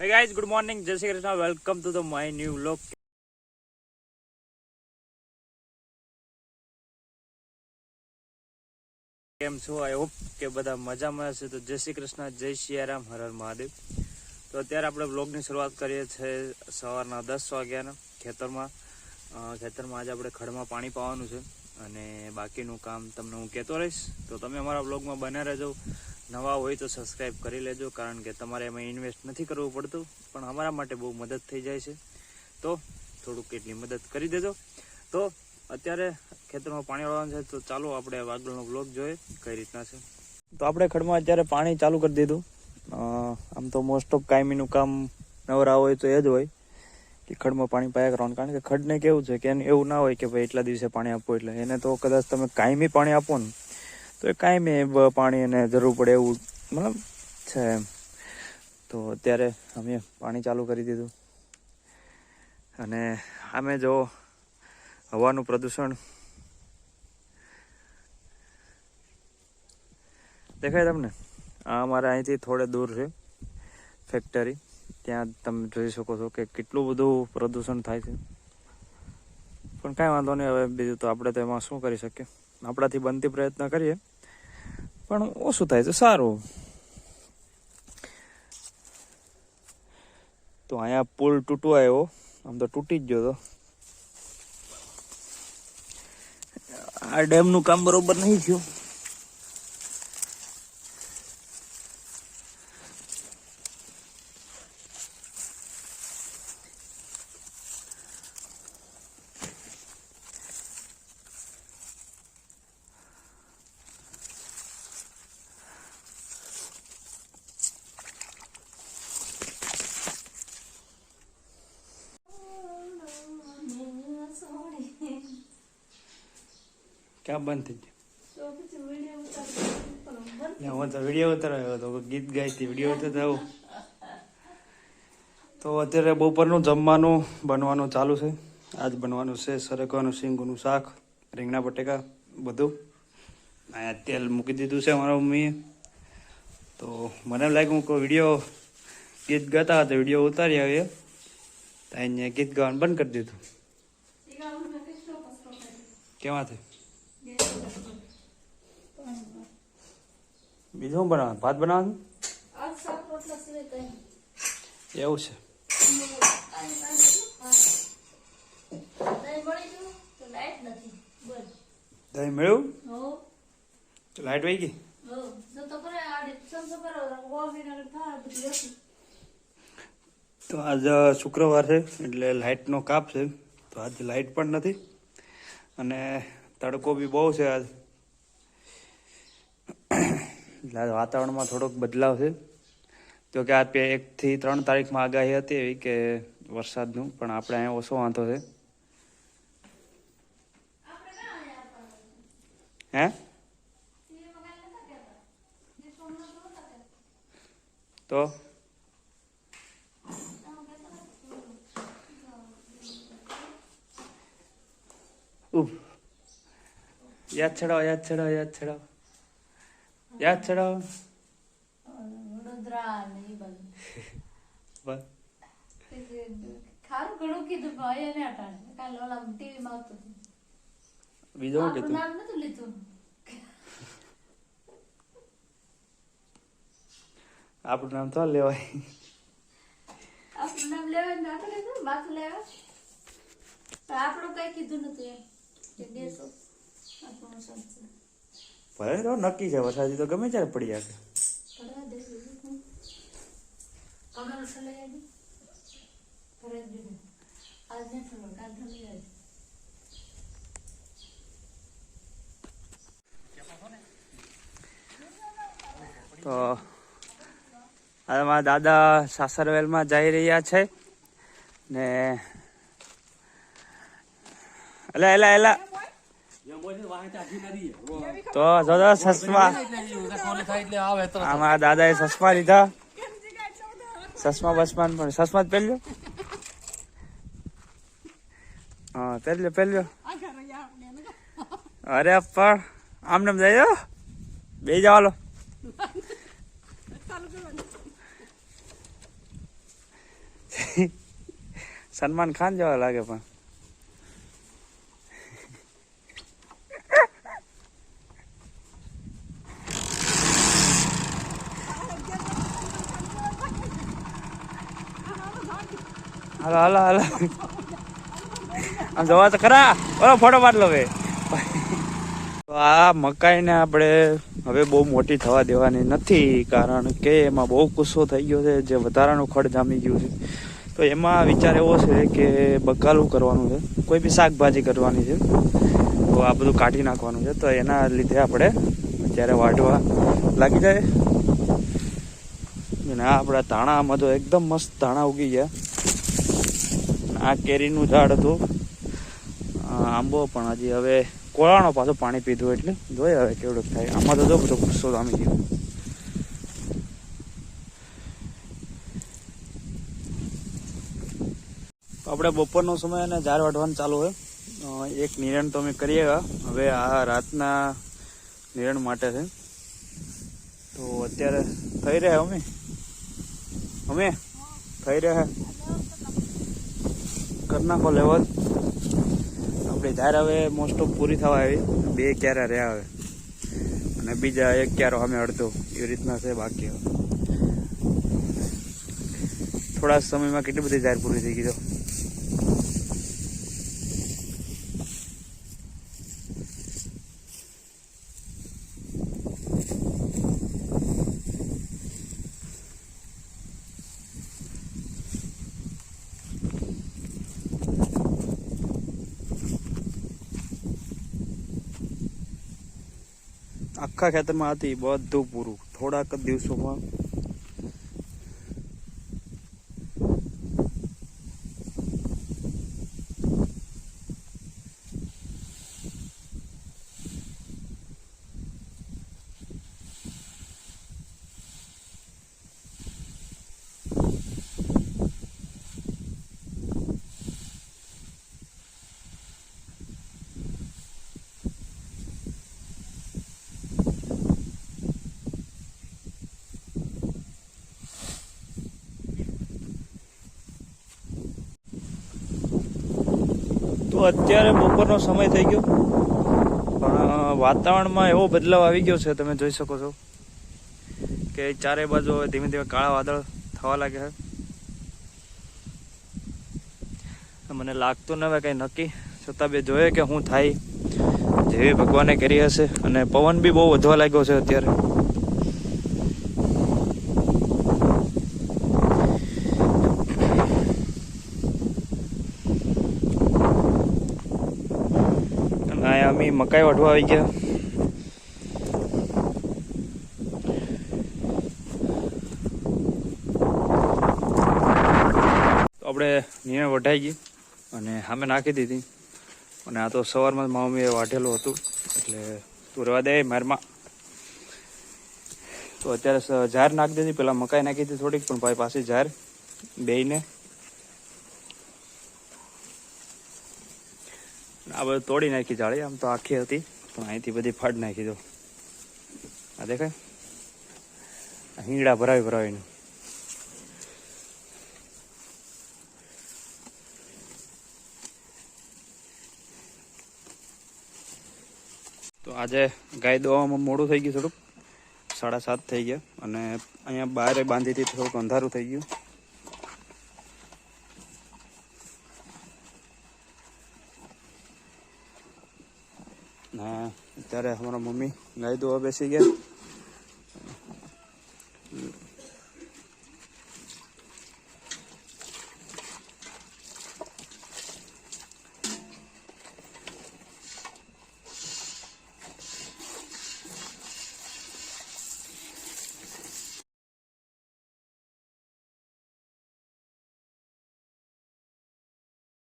Hey guys, good morning. Jai Shri Krishna. Welcome to the my new vlog. કેમ છો? I hope કે બધા મજામાં હશે. તો જય શ્રી કૃષ્ણ, જય સિયારામ, હર હર મહાદેવ. તો અત્યારે આપણે વ્લોગની શરૂઆત કરીએ છીએ સવારના 10 વાગ્યાના ખેતરમાં. આજે આપણે ખડમાં પાણી પાવાનું છે અને બાકીનું કામ તમને હું કહેતો રહીશ. તો તમે અમારા વ્લોગમાં બને રહેજો. નવા હોય તો સબસ્ક્રાઈબ કરી લેજો, કારણ કે તમારે એમાં ઇન્વેસ્ટ નથી કરવું પડતું, પણ અમારા માટે બહુ મદદ થઈ જાય છે. તો થોડુંક એટલી મદદ કરી દેજો. તો અત્યારે ખેતરમાં પાણી વાળવાનું છે, તો ચાલો આપણે આગળનો વ્લોગ જોઈએ કઈ રીતના છે. તો આપણે ખડમાં અત્યારે પાણી ચાલુ કરી દીધું. આમ તો મોસ્ટ ઓફ કાયમીનું કામ નવરા હોય તો એ જ હોય કે ખડમાં પાણી પાયા કરવાનું, કારણ કે ખડને કેવું છે કે એવું ના હોય કે ભાઈ એટલા દિવસે પાણી આપવું, એટલે એને તો કદાચ તમે કાયમી પાણી આપો ને તો એ કાયમી પાણી એને જરૂર પડે એવું મતલબ છે એમ. તો અત્યારે અમે પાણી ચાલુ કરી દીધું અને અમે જો હવાનું પ્રદૂષણ દેખાય તમને? આ અમારા અહીંથી થોડે દૂર છે ફેક્ટરી, ત્યાં તમે જોઈ શકો છો કે કેટલું બધું પ્રદૂષણ થાય છે. પણ કાંઈ વાંધો નહીં, હવે બીજું તો આપણે તો એમાં શું કરી શકીએ. આપણાથી બનતી પ્રયત્ન કરીએ, પણ ઓછું થાય તો સારું. તો અહીંયા પુલ તૂટવા આવ્યો, આમ તો તૂટી જ ગયો હતો. આ ડેમનું કામ બરોબર નહીં થયું. ક્યાં બંધ થઈ ગયું? હું તો વિડીયો ઉતાર્યો હતો, ગીત ગાઈતી વિડીયો ઉતારતા. તો અત્યારે બપોરનું જમવાનું બનવાનું ચાલુ છે. આજ બનવાનું છે સરગવાનું શીંગનું શાક, રીંગણા બટેકા બધું. અહીંયા તેલ મૂકી દીધું છે મારા મમ્મીએ. તો મને એમ લાગ્યું કે વિડીયો ગીત ગાતા હતા, વિડીયો ઉતારી આવીએ. તો અહીંયા ગીત ગાવાનું બંધ કરી દીધું. કેવાથી બીજું શું બનાવવાનું? ભાત બનાવવાનું એવું છે. દહીં મળ્યું? લાઈટ વહી ગઈ? તો આજે શુક્રવાર છે એટલે લાઇટનો કાપ છે, તો આજે લાઇટ પણ નથી અને તડકો બી બહુ છે આજ. એટલે વાતાવરણમાં થોડોક બદલાવ છે. તો કે આ 1 થી 3 તારીખમાં આગાહી હતી એવી કે વરસાદનું, પણ આપણે અહીંયા ઓછો વાંધો છે. હે તો યાદ છડાવો, યાદ છડાવો, યાદ છડાવો, યાદ છડાવો. બીજું શું કીધું? આપણું નામ તો લેવાય. આપણું નામ લેવાય ને આપણે તો માથું લેવા, પણ આપણું કઈ કીધું નથી એમ કે દેશો આપણું સંસ્કાર. ભલે તો નક્કી છે, વરસાદ તો ગમે ત્યારે પડી જાય. પડવા દે કમર સલાઈ આવી ભરે દીધું. આજ ને થોડો કાલ ધમી જાય. તો હવે મારા દાદા સાસરવેલમાં જઈ રહ્યા છે ને એલા એલા એલા તો જો સસમા અમારા દાદાએ સસમા લીધા. સસમા બસમાન પણ સસમા જ પહેરજો. હા પહેરજો પહેરજો. અરે પણ આમને જઈ બે જવા લો. સલમાન ખાન જેવા લાગે પણ હાલો હાલો હાલો આમ જોવા તો ખરા ઓલો ફોટો પાડ લો હવે તો આ મકાઈને આપણે હવે બહુ મોટી થવા દેવાની નથી, કારણ કે એમાં બહુ ગુસ્સો થઈ ગયો છે, જે વધારાનું ખડ જામી ગયું છે. તો એમાં વિચાર એવો છે કે બકાલું કરવાનું છે, કોઈ બી શાકભાજી કરવાની છે, તો આ બધું કાઢી નાખવાનું છે. તો એના લીધે આપણે અત્યારે વાઢવા લાગી જાય. અને આ આપણા ધાણામાં તો એકદમ મસ્ત ધાણા ઉગી ગયા. આ કેરીનું ઝાડ હતું, આંબો પણ હજી હવે કોળાનો પાછો પાણી પીધું એટલે જોઈએ હવે કેવડું થાય. આમાં તો જો બધો ગુસ્સો જામી ગયો. આપણે બપોરનો સમય અને ઝાડ વાઢવાનું ચાલુ હોય. એક નિરણ તો અમે કરીએ. હવે આ રાતના નિરણ માટે છે. તો અત્યારે થઈ રહ્યા અમે થઈ રહ્યા કરી નાખો લેવલ. આપણી ધાર હવે મોસ્ટ ઓફ પૂરી થવા આવી. 2 ક્યારા રહ્યા હવે અને બીજા 1 ક્યારો અમે અડધો એવી રીતના છે બાકી. થોડા સમયમાં કેટલી બધી ધાર પૂરી થઈ ગઈ. તો આખા ખેતરમાં હતી બધું પૂરું થોડાક જ દિવસોમાં. તો અત્યારે બપોરનો સમય થઈ ગયો, પણ વાતાવરણમાં એવો બદલાવ આવી ગયો છે, તમે જોઈ શકો છો કે ચારે બાજુ ધીમે ધીમે કાળા વાદળ થવા લાગે છે. મને લાગતું ન હવે કંઈ નક્કી, છતાં બી જોઈએ કે શું થાય. જેવી ભગવાને કરી હશે. અને પવન બી બહુ વધવા લાગ્યો છે અત્યારે. અમે મકાઈ વાઢવા આવી ગયા. તો આપણે નિયણ વઢાઈ ગઈ અને સામે નાખી દીધી. અને આ તો સવારમાં મારા મમ્મીએ વાઢેલું હતું એટલે તું રહેવા દે મારમાં. તો અત્યારે ઝાર નાખી દીધી. પેલા મકાઈ નાખી દીધી થોડીક, પણ ભાઈ પાછી ઝાર બેયને આ બધું તોડી નાખી જાળી. આમ તો આખી હતી પણ અહીંથી બધી ફાડ નાખી દો. આ દેખાય હીંગડા ભરાવીને. તો આજે ગાય દોવામાં મોડું થઈ ગયું, થોડુંક 7:30 થઈ ગયા. અને અહીંયા બહાર બાંધી હતી, થોડુંક અંધારું થઈ ગયું. અત્યારે અમારા મમ્મી ગાય દોવા બેસી ગયા.